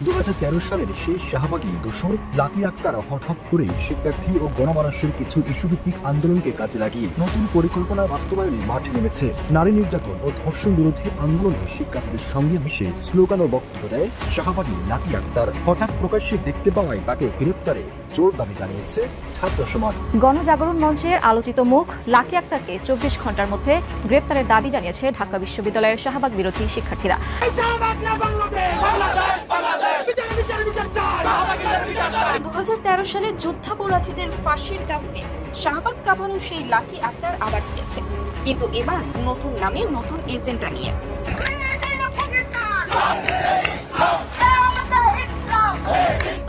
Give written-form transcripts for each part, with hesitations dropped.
2013 সালের সেই শাহবাগী দোসর লাকি আক্তার হঠাৎ করে শিক্ষার্থী ও গণমানুষের কিছু ইস্যুভিত্তিক আন্দোলনকে কাজে লাগিয়ে নতুন পরিকল্পনা বাস্তবায়নে মাঠে নেমেছে। নারী নির্যাতন ও ধর্ষণ বিরোধী আন্দোলনে শিক্ষার্থীদের সঙ্গে মিশে স্লোগান ও বক্তব্য দেয় শাহবাগী লাকি আক্তার। হঠাৎ প্রকাশ্যে দেখতে পাওয়ায় তাকে গ্রেপ্তারে জোর দাবি জানিয়েছে ছাত্র সমাজ। গণজাগরণ মঞ্চের আলোচিত মুখ লাকি আক্তারকে 24 ঘন্টার মধ্যে গ্রেপ্তারের দাবি জানিয়েছে ঢাকা বিশ্ববিদ্যালয়ের শাহবাগ বিরোধী শিক্ষার্থীরা। 2013 সালে যুদ্ধাপরাধীদের ফাঁসির দাবিতে শাহবাগ কাঁপানো সেই লাকি আক্তার আবার ফিরেছে, কিন্তু এবার নতুন নামে নতুন এজেন্ডা নিয়ে।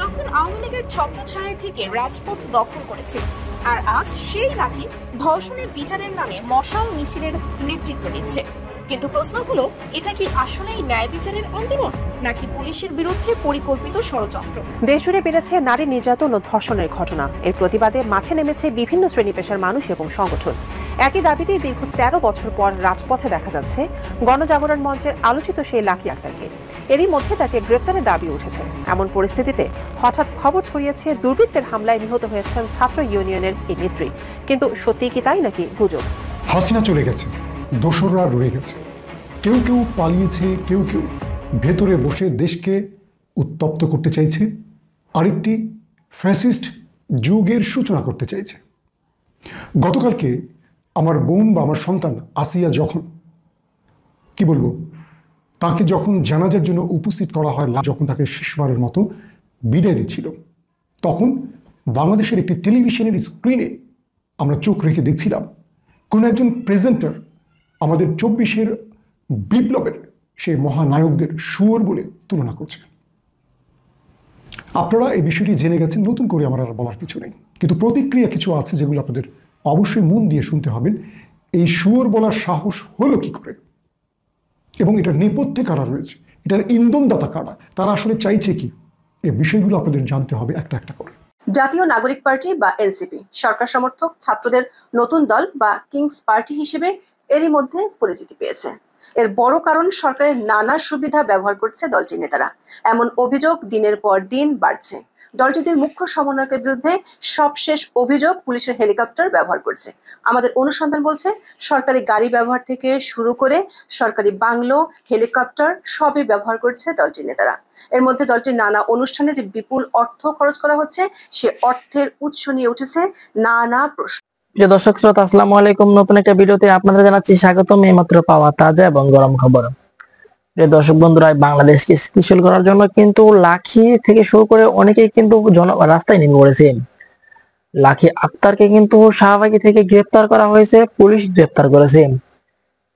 তখন আওয়ামী লীগের ছত্রছায়া থেকে রাজপথ দখল করেছিল, আর আজ সেই লাকি ধর্ষণের বিচারের নামে মশাল মিছিলের নেতৃত্ব দিচ্ছে। কিন্তু প্রশ্ন হলো, এটা কি আসলেই ন্যায় বিচারের আন্দোলন নাকি পুলিশের বিরুদ্ধে পরিকল্পিত ষড়যন্ত্র? দেশজুড়ে বেড়েছে নারী নির্যাতন ও ধর্ষণের ঘটনা। এর প্রতিবাদে মাঠে নেমেছে বিভিন্ন শ্রেণী পেশার মানুষ এবং সংগঠন। একই দাবিতে দীর্ঘ 13 বছর পর রাজপথে দেখা যাচ্ছে গণজাগরণ মঞ্চের আলোচিত সেই লাকি আক্তারকে। এরই মধ্যে তাকে গ্রেপ্তারের দাবি উঠেছে। এমন পরিস্থিতিতে হঠাৎ খবর ছড়িয়েছে দুর্বৃত্তের হামলায় নিহত হয়েছেন ছাত্র ইউনিয়নের এই নেত্রী। কিন্তু সত্যি কি তাই নাকি গুজব? হাসিনা চলে গেছে, দোসররা রয়ে গেছে। কেউ কেউ পালিয়েছে, কেউ কেউ ভেতরে বসে দেশকে উত্তপ্ত করতে চাইছে, আরেকটি ফ্যাসিস্ট যুগের সূচনা করতে চাইছে। গতকালকে আমার বোন বা আমার সন্তান আসিয়া যখন তাকে যখন জানাজার জন্য উপস্থিত করা হয়, যখন তাকে শেষবারের মতো বিদায় দিচ্ছিল, তখন বাংলাদেশের একটি টেলিভিশনের স্ক্রিনে আমরা চোখ রেখে দেখছিলাম কোন একজন প্রেজেন্টার আমাদের 24-এর বিপ্লবের সেই মহানায়কদের শুয়োর বলে তুলনা করছে। আপনারা এই বিষয়টি জেনে গেছেন, নতুন করে আমার আর বলার কিছু নেই। কিন্তু প্রতিক্রিয়া কিছু আছে যেগুলো আপনাদের অবশ্যই মন দিয়ে শুনতে হবেন। এই শুয়োর বলার সাহস হলো কি করে, এবং এটার নেপথ্যে কারা রয়েছে, এটার ইন্ধনদাতা কারা, তারা আসলে চাইছে কি, এই বিষয়গুলো আপনাদের জানতে হবে একটা একটা করে। জাতীয় নাগরিক পার্টি বা এনসিপি সরকার সমর্থক ছাত্রদের নতুন দল বা কিংস পার্টি হিসেবে এরই মধ্যে পরিচিতি পেয়েছে। এর বড় কারণ সরকারের নানা সুবিধা ব্যবহার করছে দলটির নেতারা। এমন অভিযোগ দিনের পর দিন বাড়ছে। দলটির মুখ্য সমন্বয়কের বিরুদ্ধে সবশেষ অভিযোগ পুলিশের হেলিকপ্টার ব্যবহার করছে। আমাদের অনুসন্ধান বলছে, সরকারি গাড়ি ব্যবহার থেকে শুরু করে সরকারি বাংলো, হেলিকপ্টার সবই ব্যবহার করছে দলটির নেতারা। এর মধ্যে দলটির নানা অনুষ্ঠানে যে বিপুল অর্থ খরচ করা হচ্ছে, সে অর্থের উৎস নিয়ে উঠেছে নানা প্রশ্ন। প্রিয় দর্শক শ্রোতা, আসসালামু আলাইকুম। নতুন একটা ভিডিওতে আপনাদের জানাচ্ছি স্বাগতম। এইমাত্র পাওয়া তাজা এবং গরম খবর। প্রিয় দর্শক বন্ধুরা, বাংলাদেশকে স্থিতিশীল করার জন্য কিন্তু লাখি থেকে শুরু করে অনেকেই কিন্তু রাস্তায় নেমে পড়েছে। লাকি আক্তারকে কিন্তু শাহবাগী থেকে গ্রেপ্তার করা হয়েছে, পুলিশ গ্রেপ্তার করেছে।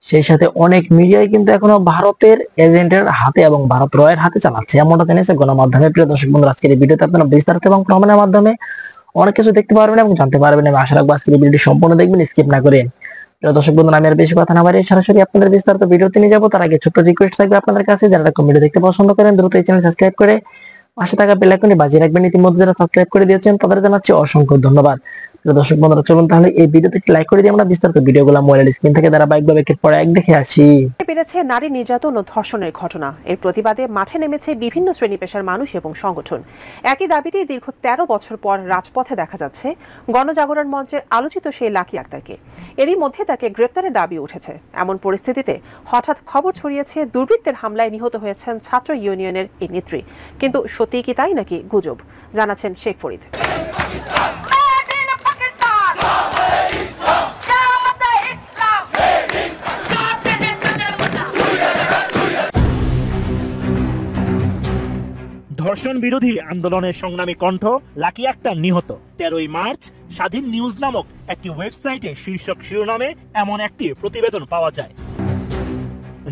সেই সাথে অনেক মিডিয়ায় কিন্তু এখনো ভারতের এজেন্টের হাতে এবং ভারত রয়ের হাতে চালাচ্ছে, এমনটা জেনেছে গণমাধ্যমে। প্রিয় দর্শক বন্ধুরা, আজকের এই ভিডিওতে আপনারা বিস্তারিত এবং প্রমাণের মাধ্যমে অনেক কিছু দেখতে পারবেন এবং জানতে পারবেন। আমি আশা রাখবো আজকের ভিডিওটি সম্পূর্ণ দেখবেন, স্কিপ না করে। প্রিয় দর্শক বন্ধুরা, আমি আর বেশি কথা না বাড়িয়ে সরাসরি আপনাদের বিস্তারিত ভিডিওতে নিয়ে যাবো। তার আগে ছোট্ট রিকোয়েস্ট থাকবে আপনাদের কাছে, যারা ভিডিও দেখতে পছন্দ করেন দ্রুত এই চ্যানেল সাবস্ক্রাইব করে পাশে থাকা বেল আইকনটি বাজিয়ে রাখবেন। ইতিমধ্যে যারা সাবস্ক্রাইব করে দিয়েছেন তাদের জানাচ্ছি অসংখ্য ধন্যবাদ। প্রিয় দর্শক বন্ধুরা, চলুন তাহলে এই ভিডিওতে একটি লাইক করে দিয়ে আমরা বিস্তারিত ভিডিওগুলো মোবাইল স্ক্রিন থেকে ধারাবাহিকভাবে একের পর এক দেখে আসি। বেড়েছে নারী নির্যাতন ও ধর্ষণের ঘটনা। এর প্রতিবাদে মাঠে নেমেছে বিভিন্ন শ্রেণী পেশার মানুষ এবং সংগঠন। একই দাবিতে দীর্ঘ 13 বছর পর রাজপথে দেখা যাচ্ছে গণজাগরণ মঞ্চের আলোচিত সেই লাকি আক্তারকে। এরই মধ্যে তাকে গ্রেপ্তারের দাবি উঠেছে। এমন পরিস্থিতিতে হঠাৎ খবর ছড়িয়েছে দুর্বৃত্তের হামলায় নিহত হয়েছেন ছাত্র ইউনিয়নের এই নেত্রী। কিন্তু সত্যি কি তাই নাকি গুজব, জানাচ্ছেন শেখ ফরিদ। ধর্ষণ বিরোধী আন্দোলনের সংগ্রামী কণ্ঠ লাকি আক্তার নিহত। 13ই মার্চ স্বাধীন নিউজ নামক একটি ওয়েবসাইটে শীর্ষক শিরোনামে এমন একটি প্রতিবেদন পাওয়া যায়,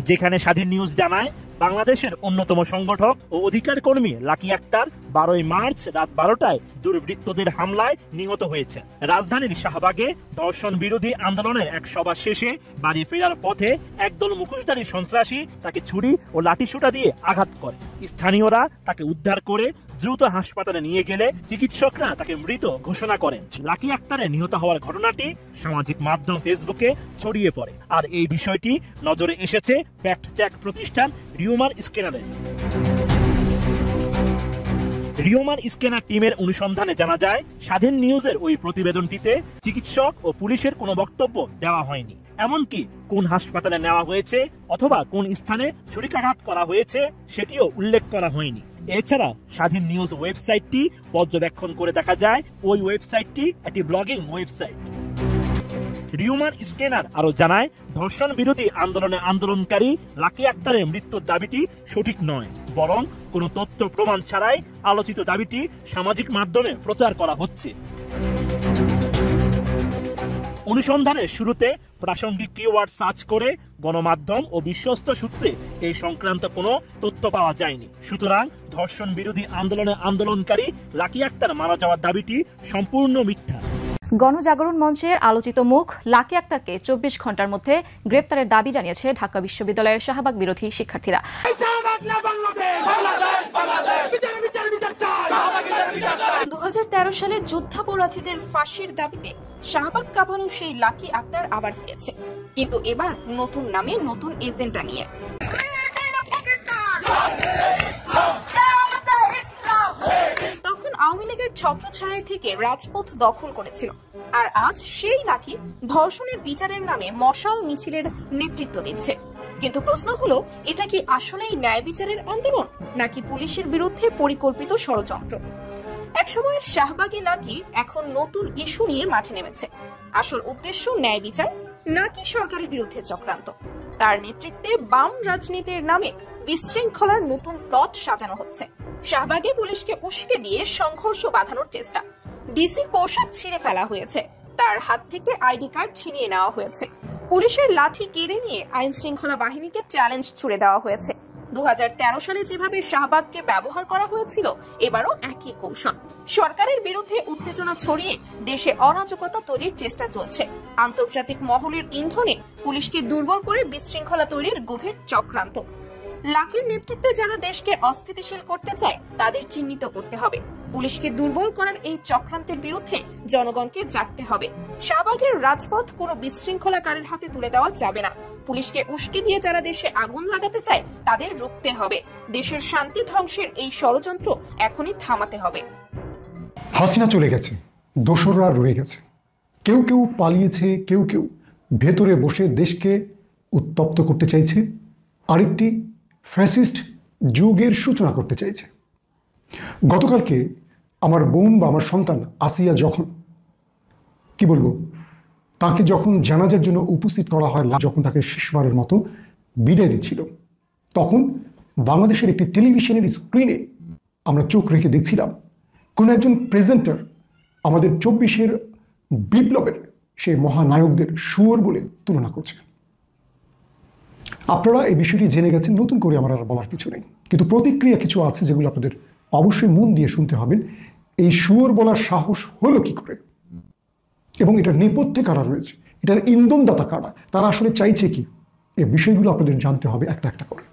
যেখানে স্বাধীন নিউজ জানায় বাংলাদেশের অন্যতম সংগঠক ও অধিকার কর্মী লাকি আক্তার 12ই মার্চ রাত 12টায় দুর্বৃত্তদের হামলায় নিহত হয়েছে। রাজধানীর শাহবাগে ধর্ষণ বিরোধী আন্দোলনের এক সভা শেষে বাড়ি ফেরার পথে একদল মুখোশধারী সন্ত্রাসী তাকে ছুরি ও লাঠিসোঁটা দিয়ে আঘাত করে। স্থানীয়রা তাকে উদ্ধার করে দ্রুত হাসপাতালে নিয়ে গেলে চিকিৎসকরা তাকে মৃত ঘোষণা করেন। লাকি আক্তারের নিহত হওয়ার ঘটনাটি সামাজিক মাধ্যম ফেসবুকে ছড়িয়ে পড়ে, আর এই বিষয়টি নজরে এসেছে ফ্যাক্ট চেক প্রতিষ্ঠান রিউমার স্ক্যানারে। রিউমার স্ক্যানার টিমের অনুসন্ধানে জানা যায়, স্বাধীন নিউজের ওই প্রতিবেদনটিতে চিকিৎসক ও পুলিশের কোনো বক্তব্য দেওয়া হয়নি। এমনকি কোন হাসপাতালে নেওয়া হয়েছে অথবা কোন স্থানে ছুরিকাঘাত করা হয়েছে সেটিও উল্লেখ করা হয়নি। এছাড়া স্বাধীন নিউজ ওয়েবসাইটটি পর্যবেক্ষণ করে দেখা যায় ওই ওয়েবসাইটটি একটি ব্লগিং ওয়েবসাইট। রিউমার স্ক্যানার আরো জানায়, ধর্ষণ বিরোধী আন্দোলনকারী লাকি আক্তারের মৃত্যুর দাবিটি সঠিক নয়, বরং কোনো তথ্য প্রমাণ ছাড়াই আলোচিত দাবিটি সামাজিক মাধ্যমে প্রচার করা হচ্ছে। অনুসন্ধানের শুরুতে প্রাসঙ্গিক কিওয়ার্ড সার্চ করে গণমাধ্যম ও বিশ্বস্ত সূত্রে এই সংক্রান্ত কোনো তথ্য পাওয়া যায়নি। সুতরাং ধর্ষণ বিরোধী আন্দোলনকারী লাকি আক্তার মারা যাওয়ার দাবিটি সম্পূর্ণ মিথ্যা। গণজাগরণ মঞ্চের আলোচিত মুখ লাকি আক্তারকে 24 ঘন্টার মধ্যে গ্রেপ্তারের দাবি জানিয়েছে ঢাকা বিশ্ববিদ্যালয়ের শাহবাগ বিরোধী শিক্ষার্থীরা। 2013 সালে যুদ্ধাপরাধীদের ফাঁসির দাবিতে শাহবাগ কাঁপানো সেই লাকি আক্তার আবার ফিরেছে, কিন্তু এবার নতুন নামে, নতুন এজেন্ডা নিয়ে। তখন আওয়ামী লীগের ছত্রছায়া থেকে রাজপথ দখল করেছিল, আর আজ সেই লাকি ধর্ষণের বিচারের নামে মশাল মিছিলের নেতৃত্ব দিচ্ছে। কিন্তু প্রশ্ন হলো, এটা কি আসলেই ন্যায় বিচারের আন্দোলন, নাকি পুলিশের বিরুদ্ধে পরিকল্পিত ষড়যন্ত্র? একসময়ের শাহবাগী লাকি এখন নতুন ইস্যু নিয়ে মাঠে নেমেছে। আসল উদ্দেশ্য ন্যায় বিচার নাকি সরকারের বিরুদ্ধে চক্রান্ত? তার নেতৃত্বে বাম রাজনীতির নামে বিশৃঙ্খলার নতুন প্লট সাজানো হচ্ছে। শাহবাগে পুলিশকে উস্কে দিয়ে সংঘর্ষ বাঁধানোর চেষ্টা, ডিসি পোশাক ছিঁড়ে ফেলা হয়েছে, তার হাত থেকে আইডি কার্ড ছিনিয়ে নেওয়া হয়েছে, পুলিশের লাঠি কেড়ে নিয়ে আইন শৃঙ্খলা বাহিনীকে চ্যালেঞ্জ ছুড়ে দেওয়া হয়েছে। 2013 সালে যেভাবে শাহবাগকে ব্যবহার করা হয়েছিল, এবারও একই কৌশল। সরকারের বিরুদ্ধে উত্তেজনা ছড়িয়ে দেশে অরাজকতা তৈরির চেষ্টা চলছে। আন্তর্জাতিক মহলের ইন্ধনে পুলিশকে দুর্বল করে বিশৃঙ্খলা তৈরির গভীর চক্রান্ত। লাকির নেতৃত্বে যারা দেশকে অস্থিতিশীল করতে চায় তাদের চিহ্নিত করতে হবে। পুলিশকে দুর্বল করার এই চক্রান্তের বিরুদ্ধে জনগণকে জাগতে হবে। শাহবাগের রাজপথ কোনো বিশৃঙ্খলাকারীর হাতে তুলে দেওয়া যাবে না। পুলিশকে উস্কে দিয়ে যারা দেশে আগুন লাগাতে চায় তাদের রুখতে হবে। দেশের শান্তি ধ্বংসের এই ষড়যন্ত্র এখনই থামাতে হবে। হাসিনা চলে গেছে, দোসররা রয়ে গেছে, কেউ কেউ পালিয়েছে, কেউ কেউ ভেতরে বসে দেশকে উত্তপ্ত করতে চাইছে, আরেকটি ফ্যাসিস্ট যুগের সূচনা করতে চাইছে। গতকালকে আমার বোন বা আমার সন্তান আসিয়া যখন তাকে যখন জানাজার জন্য উপস্থিত করা হয়, যখন তাকে শেষবারের মতো বিদায় দিচ্ছিল, তখন বাংলাদেশের একটি টেলিভিশনের স্ক্রিনে আমরা চোখ রেখে দেখছিলাম কোন একজন প্রেজেন্টার আমাদের 24-এর বিপ্লবের সেই মহানায়কদের শুয়োর বলে তুলনা করছে। আপনারা এই বিষয়টি জেনে গেছেন, নতুন করে আমার আর বলার কিছু নেই, কিন্তু প্রতিক্রিয়া কিছু আছে যেগুলো আপনাদের অবশ্যই মন দিয়ে শুনতে হবেন। এই শুয়োর বলার সাহস হলো কি করে, এবং এটার নেপথ্যে কারা রয়েছে, এটার ইন্ধনদাতা কারা, তারা আসলে চাইছে কি, এই বিষয়গুলো আপনাদের জানতে হবে একটা একটা করে।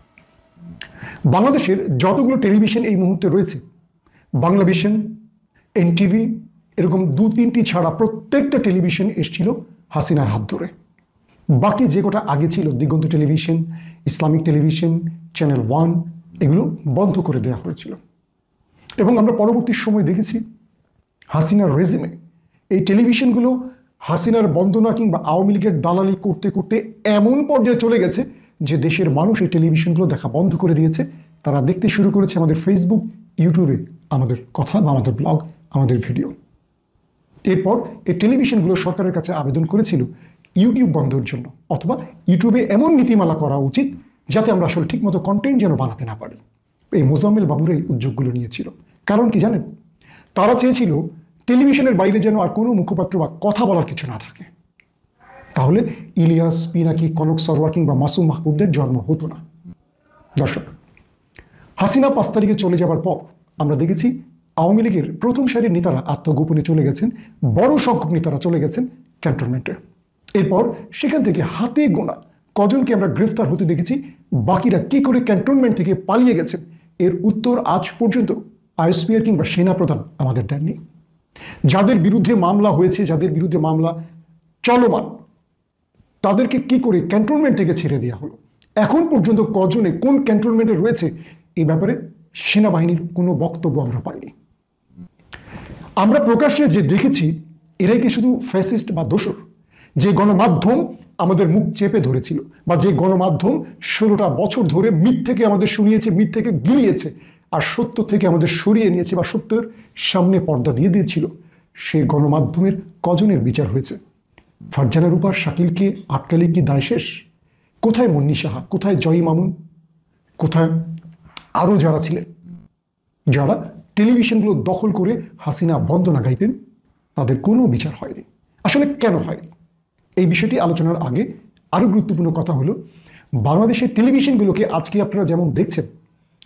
বাংলাদেশের যতগুলো টেলিভিশন এই মুহূর্তে রয়েছে, বাংলাভিশন, এনটিভি, এরকম 2-3টি ছাড়া প্রত্যেকটা টেলিভিশন এসেছিল হাসিনার হাত ধরে। বাকি যে কটা আগে ছিল, দিগন্ত টেলিভিশন, ইসলামিক টেলিভিশন, চ্যানেল 1, এগুলো বন্ধ করে দেওয়া হয়েছিল। এবং আমরা পরবর্তী সময় দেখেছি হাসিনার রেজিমে এই টেলিভিশনগুলো হাসিনার বন্দনা কিংবা আওয়ামী লীগের দালালি করতে করতে এমন পর্যায়ে চলে গেছে যে দেশের মানুষ এই টেলিভিশনগুলো দেখা বন্ধ করে দিয়েছে। তারা দেখতে শুরু করেছে আমাদের ফেসবুক, ইউটিউবে আমাদের কথা বা আমাদের ব্লগ, আমাদের ভিডিও। এরপর এই টেলিভিশনগুলো সরকারের কাছে আবেদন করেছিল ইউটিউব বন্ধের জন্য, অথবা ইউটিউবে এমন নীতিমালা করা উচিত যাতে আমরা আসলে ঠিকমতো কন্টেন্ট যেন বানাতে না পারি। এই মোজাম্মেল বাবুর এই উদ্যোগগুলো নিয়েছিল। কারণ কি জানেন, তারা চেয়েছিল টেলিভিশনের বাইরে যেন আর কোনো মুখপাত্র বা কথা বলার কিছু না থাকে, তাহলে ইলিয়াস, পিনাকি, কনক সরোয়ার কিংবা মাসুম মাহবুবদের জন্ম হতো না। দর্শক, হাসিনা 5 তারিখে চলে যাবার পর আমরা দেখেছি আওয়ামী লীগের প্রথম সারির নেতারা আত্মগোপনে চলে গেছেন, বড় সংখ্যক নেতারা চলে গেছেন ক্যান্টনমেন্টে। এরপর সেখান থেকে হাতে গোনা কজনকে আমরা গ্রেফতার হতে দেখেছি। বাকিরা কি করে ক্যান্টনমেন্ট থেকে পালিয়ে গেছেন এর উত্তর আজ পর্যন্ত আইএসপিআর কিংবা সেনাপ্রধান আমাদের দেননি। যাদের বিরুদ্ধে মামলা হয়েছে, যাদের বিরুদ্ধে মামলা চলমান, তাদেরকে কি করে ক্যান্টনমেন্ট থেকে ছেড়ে দেওয়া হলো, এখন পর্যন্ত কজনে কোন ক্যান্টনমেন্টে রয়েছে, এই ব্যাপারে সেনাবাহিনীর কোনো বক্তব্য আমরা পাইনি। আমরা প্রকাশ্যে যে দেখেছি এরাই কি শুধু ফ্যাসিস্ট বা দোসর? যে গণমাধ্যম আমাদের মুখ চেপে ধরেছিল, বা যে গণমাধ্যম 16টা বছর ধরে মিথ্যেকে আমাদের শুনিয়েছে, মিথ্যেকে গিলিয়েছে, আর সত্য থেকে আমাদের সরিয়ে নিয়েছে বা সত্যের সামনে পর্দা দিয়ে দিয়েছিল, সেই গণমাধ্যমের কজনের বিচার হয়েছে? ফারজানা রূপার শাকিলকে আটকালে কি দায় শেষ? কোথায় মুন্নি সাহা, কোথায় জয়ী মামুন, কোথায় আরও যারা ছিলেন, যারা টেলিভিশনগুলো দখল করে হাসিনা বন্দনা গাইতেন? তাদের কোনো বিচার হয়নি। আসলে কেন হয়নি? এই বিষয়টি আলোচনার আগে আরও গুরুত্বপূর্ণ কথা হলো, বাংলাদেশের টেলিভিশনগুলোকে আজকে আপনারা যেমন দেখছেন,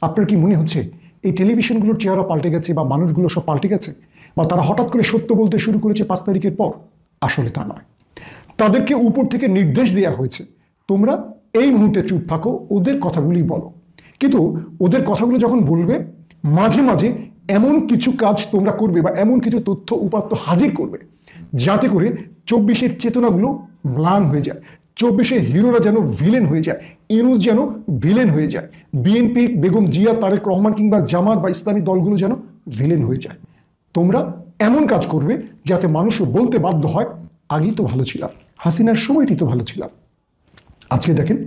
আপনার কি মনে হচ্ছে এই টেলিভিশনগুলোর চেহারা পাল্টে গেছে বা মানুষগুলো সব পাল্টে গেছে, বা তারা হঠাৎ করে সত্য বলতে শুরু করেছে 5 তারিখের পর? আসলে তা নয়। তাদেরকে উপর থেকে নির্দেশ দেওয়া হয়েছে, তোমরা এই মুহূর্তে চুপ থাকো, ওদের কথাগুলি বলো। কিন্তু ওদের কথাগুলো যখন বলবে, মাঝে মাঝে এমন কিছু কাজ তোমরা করবে বা এমন কিছু তথ্য উপাত্ত হাজির করবে যাতে করে 24-এর চেতনাগুলো ম্লান হয়ে যায়, 24-এর হিরোরা যেন ভিলেন হয়ে যায়, ইউনূস যেন ভিলেন হয়ে যায়, বিএনপি, বেগম জিয়া, তারেক রহমান কিংবা জামাত বা ইসলামী দলগুলো যেন ভিলেন হয়ে যায়। তোমরা এমন কাজ করবে যাতে মানুষ বলতে বাধ্য হয়, আগেই তো ভালো ছিলাম, হাসিনার সময়টি তো ভালো ছিলাম। আজকে দেখেন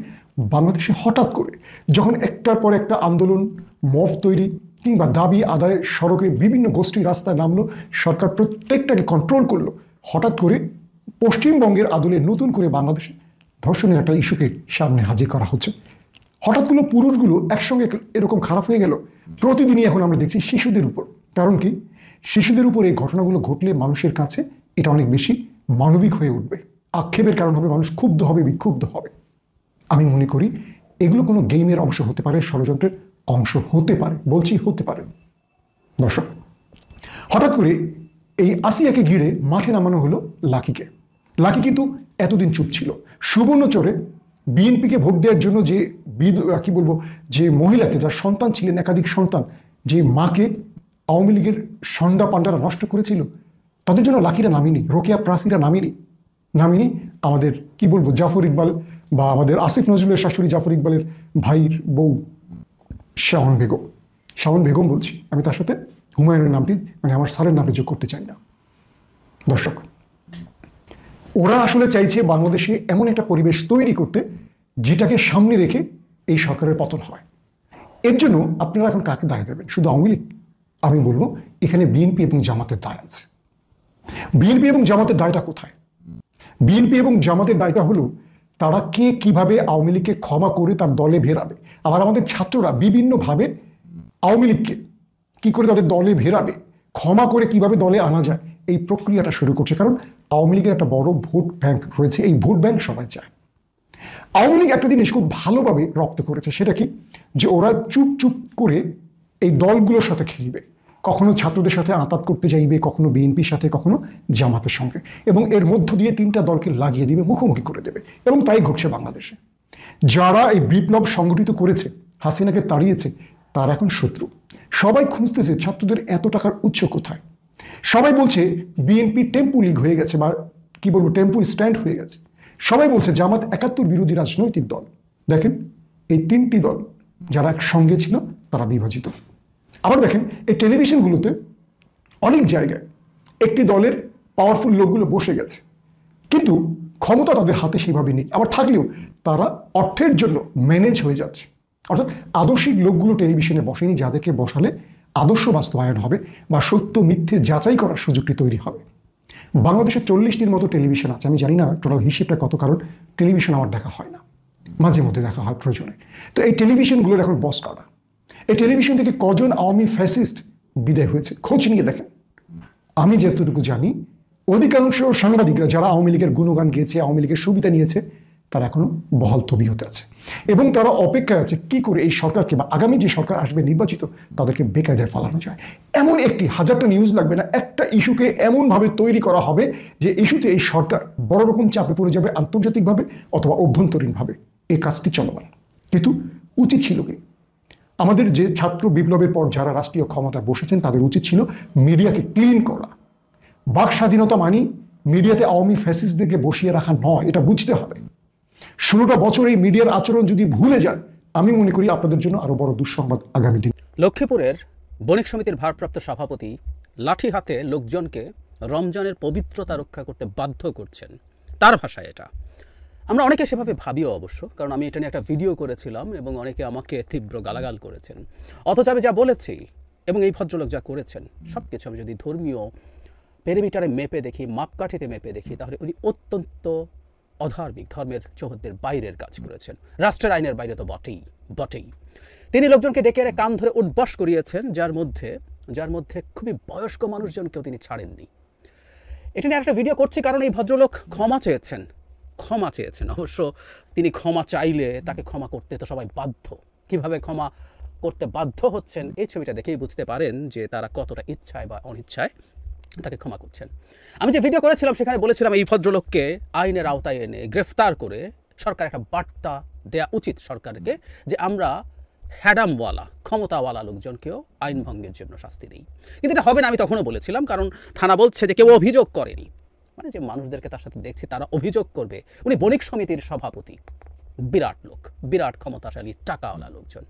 বাংলাদেশে হঠাৎ করে যখন একটার পর একটা আন্দোলন, মব তৈরি কিংবা দাবি আদায়, সড়কে বিভিন্ন গোষ্ঠী রাস্তায় নামলো, সরকার প্রত্যেকটাকে কন্ট্রোল করলো, হঠাৎ করে পশ্চিমবঙ্গের আদলে নতুন করে বাংলাদেশে ধর্ষণের একটা ইস্যুকে সামনে হাজির করা হচ্ছে। হঠাৎগুলো পুরুষগুলো একসঙ্গে এরকম খারাপ হয়ে গেল। প্রতিদিনই এখন আমরা দেখছি শিশুদের উপর। কারণ কি? শিশুদের উপর এই ঘটনাগুলো ঘটলে মানুষের কাছে এটা অনেক বেশি মানবিক হয়ে উঠবে, আক্ষেপের কারণ হবে, মানুষ ক্ষুব্ধ হবে, বিক্ষুব্ধ হবে। আমি মনে করি এগুলো কোনো গেমের অংশ হতে পারে, ষড়যন্ত্রের অংশ হতে পারে, বলছি হতে পারে। দর্শক, হঠাৎ করে এই আসিয়াকে ঘিরে মাঠে নামানো হলো লাকিকে। লাকি কিন্তু এতদিন চুপ ছিল। সুবর্ণচরে বিএনপিকে ভোট দেওয়ার জন্য যে যে মহিলাকে, যার সন্তান ছিলেন, একাধিক সন্তান, যে মাকে আওয়ামী লীগের সন্ডা পান্ডারা নষ্ট করেছিল, তাদের জন্য লাকিরা নামিনি, রোকেয়া প্রাসীরা নামিনি আমাদের জাফর ইকবাল বা আমাদের আসিফ নজরুলের শাশুড়ি জাফর ইকবালের ভাইয়ের বউ শাওন বেগম বলছি আমি, তার সাথে হুমায়ুনের নামটি, মানে আমার স্যারের নামটি যোগ করতে চাই না। দর্শক, ওরা আসলে চাইছে বাংলাদেশে এমন একটা পরিবেশ তৈরি করতে যেটাকে সামনে রেখে এই সরকারের পতন হয়। এর জন্য আপনারা এখন কাকে দায় দেবেন? শুধু আওয়ামী লীগ? আমি বলবো এখানে বিএনপি এবং জামাতের দায় আছে। বিএনপি এবং জামাতের দায়টা কোথায়? বিএনপি এবং জামাতের দায়টা হলো তারা কে কিভাবে আওয়ামী লীগকে ক্ষমা করে তার দলে ভেরাবে। আবার আমাদের ছাত্ররা বিভিন্নভাবে আওয়ামী লীগকে কি করে তাদের দলে ভেরাবে, ক্ষমা করে কিভাবে দলে আনা যায়, এই প্রক্রিয়াটা শুরু করছে। কারণ আওয়ামী লীগের একটা বড় ভোট ব্যাংক রয়েছে, এই ভোট ব্যাংক সবাই চায়। আওয়ামী লীগ একটা জিনিস খুব ভালোভাবে রপ্ত করেছে, সেটা কি? যে ওরা চুপ চুপ করে এই দলগুলোর সাথে খেলবে, কখনো ছাত্রদের সাথে আঁতাত করতে চাইবে, কখনো বিএনপির সাথে, কখনো জামাতের সঙ্গে, এবং এর মধ্য দিয়ে 3টা দলকে লাগিয়ে দিবে, মুখোমুখি করে দেবে। এবং তাই ঘটছে বাংলাদেশে। যারা এই বিপ্লব সংগঠিত করেছে, হাসিনাকে তাড়িয়েছে, তারা এখন শত্রু। সবাই খুঁজতেছে ছাত্রদের এত টাকার উৎস কোথায়। সবাই বলছে বিএনপি টেম্পু লীগ হয়ে গেছে, বা টেম্পু স্ট্যান্ড হয়ে গেছে। সবাই বলছে জামাত 71 বিরোধী রাজনৈতিক দল। দেখেন এই 3টি দল যারা একসঙ্গে ছিল তারা বিভাজিত। আবার দেখেন এই টেলিভিশনগুলোতে অনেক জায়গায় একটি দলের পাওয়ারফুল লোকগুলো বসে গেছে, কিন্তু ক্ষমতা তাদের হাতে সেভাবে নেই। আবার থাকলেও তারা অর্থের জন্য ম্যানেজ হয়ে যাচ্ছে। অর্থাৎ আদর্শিক লোকগুলো টেলিভিশনে বসেনি, যাদেরকে বসালে আদর্শ বাস্তবায়ন হবে বা সত্য মিথ্যে যাচাই করার সুযোগটি তৈরি হবে। বাংলাদেশে 40টির মতো টেলিভিশন আছে। আমি জানি না টোটাল হিসেবটা কত, কারণ টেলিভিশন আমার দেখা হয় না, মাঝে মধ্যে দেখা হয় প্রয়োজনে। তো এই টেলিভিশনগুলোর এখন বস কারা? এই টেলিভিশন থেকে কজন আওয়ামী ফ্যাসিস্ট বিদায় হয়েছে খোঁজ নিয়ে দেখেন। আমি যতটুকু জানি অধিকাংশ সাংবাদিকরা যারা আওয়ামী লীগের গুণগান গেয়েছে, আওয়ামী লীগের সুবিধা নিয়েছে, তারা এখনো বহাল তবিয়তে আছে এবং তারা অপেক্ষায় আছে কি করে এই সরকারকে বা আগামী যে সরকার আসবে নির্বাচিত, তাদেরকে বেকায়দায় ফালানো যায়। এমন একটি 1000টা নিউজ লাগবে না, একটা ইস্যুকে এমনভাবে তৈরি করা হবে যে ইস্যুতে এই সরকার বড় রকম চাপে পড়ে যাবে, আন্তর্জাতিকভাবে অথবা অভ্যন্তরীণভাবে। এই কাজটি চলমান। কিন্তু উচিত ছিল কি, আমাদের যে ছাত্র বিপ্লবের পর যারা রাষ্ট্রীয় ক্ষমতায় বসেছেন তাদের উচিত ছিল মিডিয়াকে ক্লিন করা। বাক স্বাধীনতা মানি মিডিয়াতে আওয়ামী ফ্যাসিস্টদেরকে বসিয়ে রাখা নয়, এটা বুঝতে হবে। 16টা বছর এই মিডিয়ার আচরণ যদি ভুলে যান, আমি মনে করি আপনাদের জন্য আরো বড় দুঃসংবাদ আগামী দিন। লক্ষ্মীপুরের বণিক সমিতির ভারপ্রাপ্ত সভাপতি লাঠি হাতে লোকজনকে রমজানের পবিত্রতা রক্ষা করতে বাধ্য করছেন, তার ভাষায় এটা। আমরা অনেকে সেভাবে ভাবিও অবশ্য, কারণ আমি এটা নিয়ে একটা ভিডিও করেছিলাম এবং অনেকে আমাকে তীব্র গালাগাল করেছেন। অথচ আমি যা বলেছি এবং এই ভদ্রলোক যা করেছেন সব কিছু আমি যদি ধর্মীয় পেরিমিটারে মেপে দেখি, মাপকাঠিতে মেপে দেখি, তাহলে উনি অত্যন্ত অধার্মিক, ধর্মের চৌহদ্দের বাইরের কাজ করেছেন, রাষ্ট্রের আইনের বাইরে তো বটেই। তিনি লোকজনকে ডেকে এনে কান ধরে উঠবস করিয়েছেন, যার মধ্যে খুবই বয়স্ক মানুষজনকেও তিনি ছাড়েননি। এটা নিয়ে একটা ভিডিও করছি কারণ এই ভদ্রলোক ক্ষমা চেয়েছেন। অবশ্য তিনি ক্ষমা চাইলে তাকে ক্ষমা করতে তো সবাই বাধ্য। কিভাবে ক্ষমা করতে বাধ্য হচ্ছেন এই ছবিটা দেখেই বুঝতে পারেন যে তারা কতটা ইচ্ছায় বা অনিচ্ছায় তাকে ক্ষমা করছেন। আমি যে ভিডিও করেছিলাম সেখানে বলেছিলাম এই ভদ্রলোককে আইনের আওতায় এনে গ্রেফতার করে সরকার একটা বার্তা দেয়া উচিত সরকারকে, যে আমরা হ্যাডামওয়ালা, ক্ষমতাওয়ালা লোকজনকেও আইন ভঙ্গের জন্য শাস্তি দিই। কিন্তু এটা হবে না, আমি তখনও বলেছিলাম, কারণ থানা বলছে যে কেউ অভিযোগ করেনি। মানে যে মানুষদেরকে তার সাথে দেখছি তারা অভিযোগ করবে। উনি বণিক সমিতির সভাপতি, বিরাট লোক, বিরাট ক্ষমতাশালী টাকাওয়ালা লোকজন,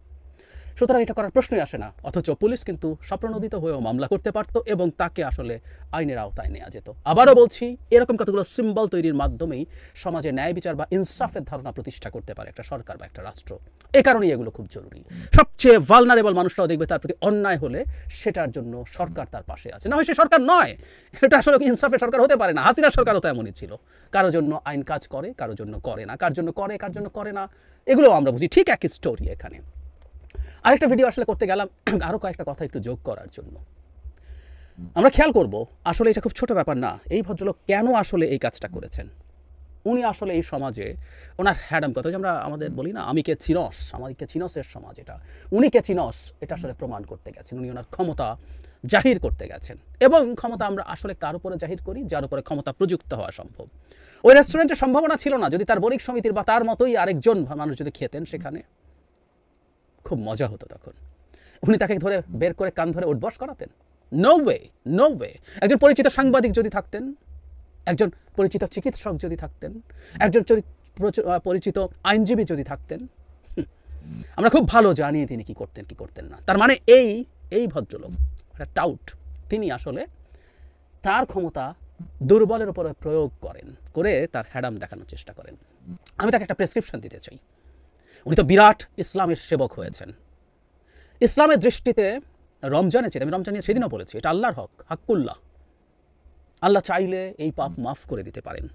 সুতরাং এটা করার প্রশ্নই আসে না। অথচ পুলিশ কিন্তু স্বপ্রণোদিত হয়েও মামলা করতে পারত এবং তাকে আসলে আইনের আওতায় নেওয়া যেত। আবারও বলছি, এরকম কতগুলো সিম্বল তৈরির মাধ্যমেই সমাজে ন্যায় বিচার বা ইনসাফের ধারণা প্রতিষ্ঠা করতে পারে একটা সরকার বা একটা রাষ্ট্র। এ কারণেই এগুলো খুব জরুরি। সবচেয়ে ভালনারেবল মানুষরাও দেখবে তার প্রতি অন্যায় হলে সেটার জন্য সরকার তার পাশে আছে। না হয় সে সরকার নয়, এটা আসলে ইনসাফের সরকার হতে পারে না। হাসিনার সরকারও তো এমনই ছিল, কারোর জন্য আইন কাজ করে, কারোর জন্য করে না, কার জন্য করে, কার জন্য করে না, এগুলো আমরা বুঝি। ঠিক একই স্টোরি এখানে। আরেকটা ভিডিও আসলে করতে গেলাম আরও কয়েকটা কথা একটু যোগ করার জন্য। আমরা খেয়াল করব, আসলে এটা খুব ছোট ব্যাপার না। এই ভদ্রলোক কেন আসলে এই কাজটা করেছেন? উনি আসলে এই সমাজে ওনার হ্যাডাম কথা, যে আমরা আমাদের বলি না আমি কে চিনস, আমাদেরকে চিনসের সমাজ এটা, উনি কে চিনস এটা আসলে প্রমাণ করতে গেছেন। উনি ওনার ক্ষমতা জাহির করতে গেছেন এবং ক্ষমতা আমরা আসলে কার উপরে জাহির করি? যার উপরে ক্ষমতা প্রযুক্ত হওয়া সম্ভব। ওই রেস্টুরেন্টের সম্ভাবনা ছিল না, যদি তার বণিক সমিতির বা তার মতোই আরেকজন মানুষ যদি খেতেন সেখানে, খুব মজা হতো তখন। উনি তাকে ধরে বের করে কান ধরে উঠবস করাতেন? No way. একজন পরিচিত সাংবাদিক যদি থাকতেন, একজন পরিচিত চিকিৎসক যদি থাকতেন, একজন পরিচিত আইনজীবী যদি থাকতেন, আমরা খুব ভালো জানি তিনি কি করতেন না। তার মানে এই ভদ্রলোক একটা টাউট, তিনি আসলে তার ক্ষমতা দুর্বলের উপরে প্রয়োগ করে তার হ্যাডাম দেখানোর চেষ্টা করেন। আমি তাকে একটা প্রেসক্রিপশন দিতে চাই। উনি তো বিরাট ইসলামের সেবক হয়েছেন। ইসলামের দৃষ্টিতে রমজানের চেয়ে, আমি রমজানের সেদিনও বলেছি, এটা আল্লাহর হক, হাক্কুল্লাহ। আল্লাহ চাইলে এই পাপ মাফ করে দিতে পারেন।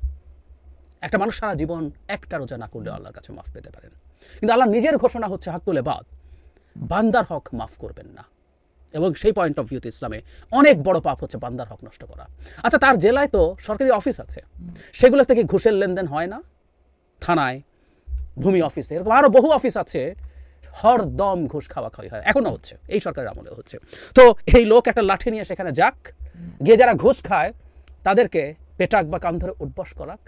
একটা মানুষ সারা জীবন একটা রোজা না করলে আল্লাহর কাছে মাফ পেতে পারেন, কিন্তু আল্লাহ নিজের ঘোষণা হচ্ছে হাক্কুল ইবাদ, বান্দার হক মাফ করবেন না। এবং সেই পয়েন্ট অফ ভিউতে ইসলামে অনেক বড় পাপ হচ্ছে বান্দার হক নষ্ট করা। আচ্ছা, তার জেলায় তো সরকারি অফিস আছে, সেগুলো থেকে ঘুষের লেনদেন হয় না? থানায়, ভূমি অফিসে, এরকম আরও বহু অফিস আছে, হরদম ঘুষ খাওয়া হয়, এখনও হচ্ছে, এই সরকারের আমলেও হচ্ছে। তো এই লোক একটা লাঠি নিয়ে সেখানে যাক, গিয়ে যারা ঘুষ খায় তাদেরকে পেটাক বা কান ধরে উঠবস করাক,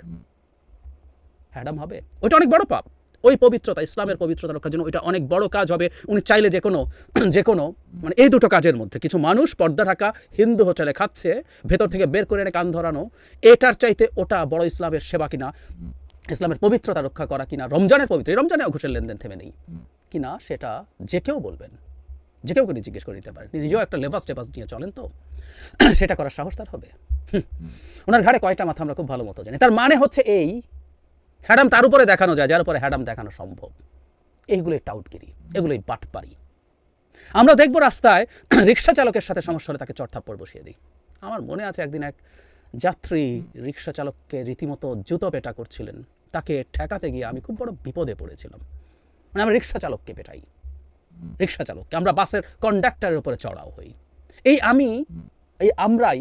হ্যাডাম হবে? ওইটা অনেক বড় পাপ। ওই পবিত্রতা, ইসলামের পবিত্রতা রক্ষার জন্য ওইটা অনেক বড় কাজ হবে। উনি চাইলে যে কোনো মানে এই দুটো কাজের মধ্যে, কিছু মানুষ পর্দা ঢাকা হিন্দু হোটেলে খাচ্ছে, ভেতর থেকে বের করে এনে কান ধরানো, এটার চাইতে ওটা বড় ইসলামের সেবা কিনা, ইসলামের পবিত্রতা রক্ষা করা কিনা, রমজানের পবিত্র, রমজানেও ঘুষের লেনদেন থেমে নেই কিনা, সেটা যে কেউ বলবেন, যে কেউ জিজ্ঞেস করে নিতে পারেন। নিজেও একটা লেভাস টেভাস নিয়ে চলেন, তো সেটা করার সাহস তার হবে? ওনার ঘাড়ে কয়টা মাথা আমরা খুব ভালো মতো জানি। তার মানে হচ্ছে এই হ্যাডাম তার উপরে দেখানো যায় যার উপরে হ্যাডাম দেখানো সম্ভব। এইগুলোই টাউটগিরি, এগুলোই বাটপারি। আমরা দেখবো রাস্তায় রিক্সা চালকের সাথে সমস্যা হলে তাকে চড়থাপ্পড় বসিয়ে দিই। আমার মনে আছে একদিন এক যাত্রী রিক্সা চালককে রীতিমতো জুতো পেটা করছিলেন, তাকে ঠেকাতে গিয়ে আমি খুব বড় বিপদে পড়েছিলাম। মানে আমরা রিক্সা চালককে পেটাই, রিক্সা চালককে, আমরা বাসের কন্ডাক্টরের উপরে চড়াও হই। আমরাই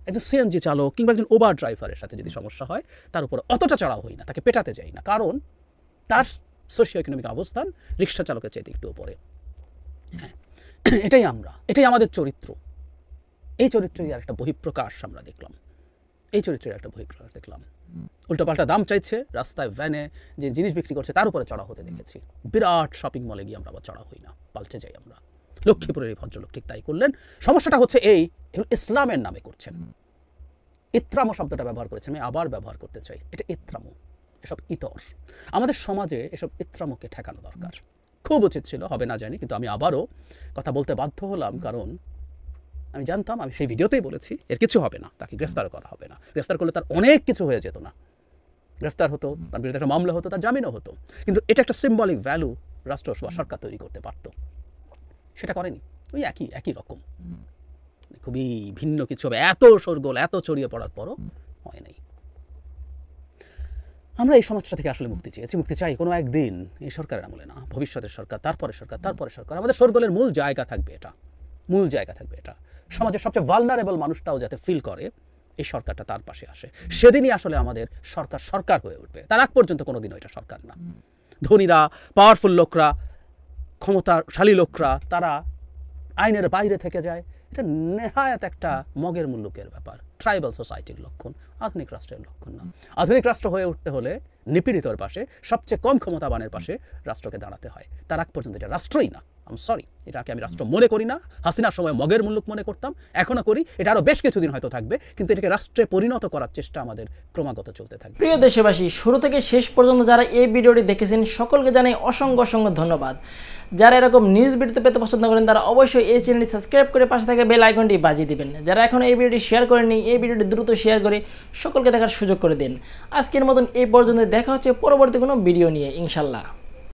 একজন সিএনজি চালক কিংবা একজন ওবার ড্রাইভারের সাথে যদি সমস্যা হয় তার উপরে অতটা চড়াও হই না, তাকে পেটাতে যাই না, কারণ তার সোশিও ইকোনমিক অবস্থান রিক্সা চালকের চাইতে একটু উপরে। হ্যাঁ, এটাই আমাদের চরিত্র। এই চরিত্রের আর একটা বহিঃপ্রকাশ আমরা দেখলাম, উল্টোপাল্টা দাম চাইছে, রাস্তায় ভ্যানে যে জিনিস বিক্রি করছে তার উপরে চড়া হতে দেখেছি। বিরাট শপিং মলে গিয়ে আমরা আবার চড়া হই না, পাল্টে যাই আমরা। লক্ষ্মীপুরের এই ভদ্রলোক ঠিক তাই করলেন। সমস্যাটা হচ্ছে এই ইসলামের নামে করছেন। ইত্রামো শব্দটা ব্যবহার করেছেন, আমি আবার ব্যবহার করতে চাই, এটা ইত্রামো, এসব ইতর। আমাদের সমাজে এসব ইত্রামোকে ঠেকানো দরকার। খুব উচিত ছিল, হবে না জানি, কিন্তু আমি আবারও কথা বলতে বাধ্য হলাম, কারণ আমি জানতাম, আমি সেই ভিডিওতেই বলেছি এর কিছু হবে না, তাকে গ্রেফতার করা হবে না। গ্রেফতার করলে তার অনেক কিছু হয়ে যেত না, গ্রেফতার হতো, তার বিরুদ্ধে একটা মামলা হতো, তার জামিনও হতো, কিন্তু এটা একটা সিম্বলিক ভ্যালু রাষ্ট্র বা সরকার তৈরি করতে পারত, সেটা করেনি। ওই একই রকম, খুবই ভিন্ন কিছু হবে, এত শোরগোল এত ছড়িয়ে পড়ার পরও হয় নাই। আমরা এই সমাজটা থেকে আসলে মুক্তি চেয়েছি, মুক্তি চাই কোনো একদিন, এই সরকারের আমলে না, ভবিষ্যতের সরকার, তারপরে সরকার, তারপরে সরকার। আমাদের শোরগোলের মূল জায়গা থাকবে এটা, সমাজের সবচেয়ে ভালনারেবল মানুষটাও যাতে ফিল করে এই সরকারটা তার পাশে আসে, সেদিনই আসলে আমাদের সরকার হয়ে উঠবে। তার আগ পর্যন্ত কোনোদিনও এটা সরকার না। ধনীরা, পাওয়ারফুল লোকরা, ক্ষমতাশালী লোকরা, তারা আইনের বাইরে থেকে যায়, এটা নেহায়াত একটা মগের মুল্লুকের ব্যাপার, ট্রাইবাল সোসাইটির লক্ষণ, আধুনিক রাষ্ট্রের লক্ষণ না। আধুনিক রাষ্ট্র হয়ে উঠতে হলে নিপীড়িতর পাশে, সবচেয়ে কম ক্ষমতাবানের পাশে রাষ্ট্রকে দাঁড়াতে হয়। তার আগ পর্যন্ত এটা রাষ্ট্রই না। সরি, এটাকে আমি রাষ্ট্র মনে করি না। হাসিনার সময় মগের মুল্লুক মনে করতাম, এখনো করি, এটা আরও বেশ কিছুদিন হয়তো থাকবে, কিন্তু এটাকে রাষ্ট্রে পরিণত করার চেষ্টা আমাদের ক্রমাগত চলতে থাকবে। প্রিয় দেশবাসী, শুরু থেকে শেষ পর্যন্ত যারা এই ভিডিওটি দেখেছেন সকলকে জানাই অসংখ্য ধন্যবাদ। যারা এরকম নিউজ ভিডিও পেতে পছন্দ করেন তারা অবশ্যই এই চ্যানেলটি সাবস্ক্রাইব করে পাশে থাকা বেল আইকনটি বাজিয়ে দিবেন। যারা এখনো এই ভিডিওটি শেয়ার করেননি, এই ভিডিওটি দ্রুত শেয়ার করে সকলকে দেখার সুযোগ করে দিন। আজকের মতন এই পর্যন্ত, দেখা হচ্ছে পরবর্তী কোনো ভিডিও নিয়ে ইনশাল্লাহ।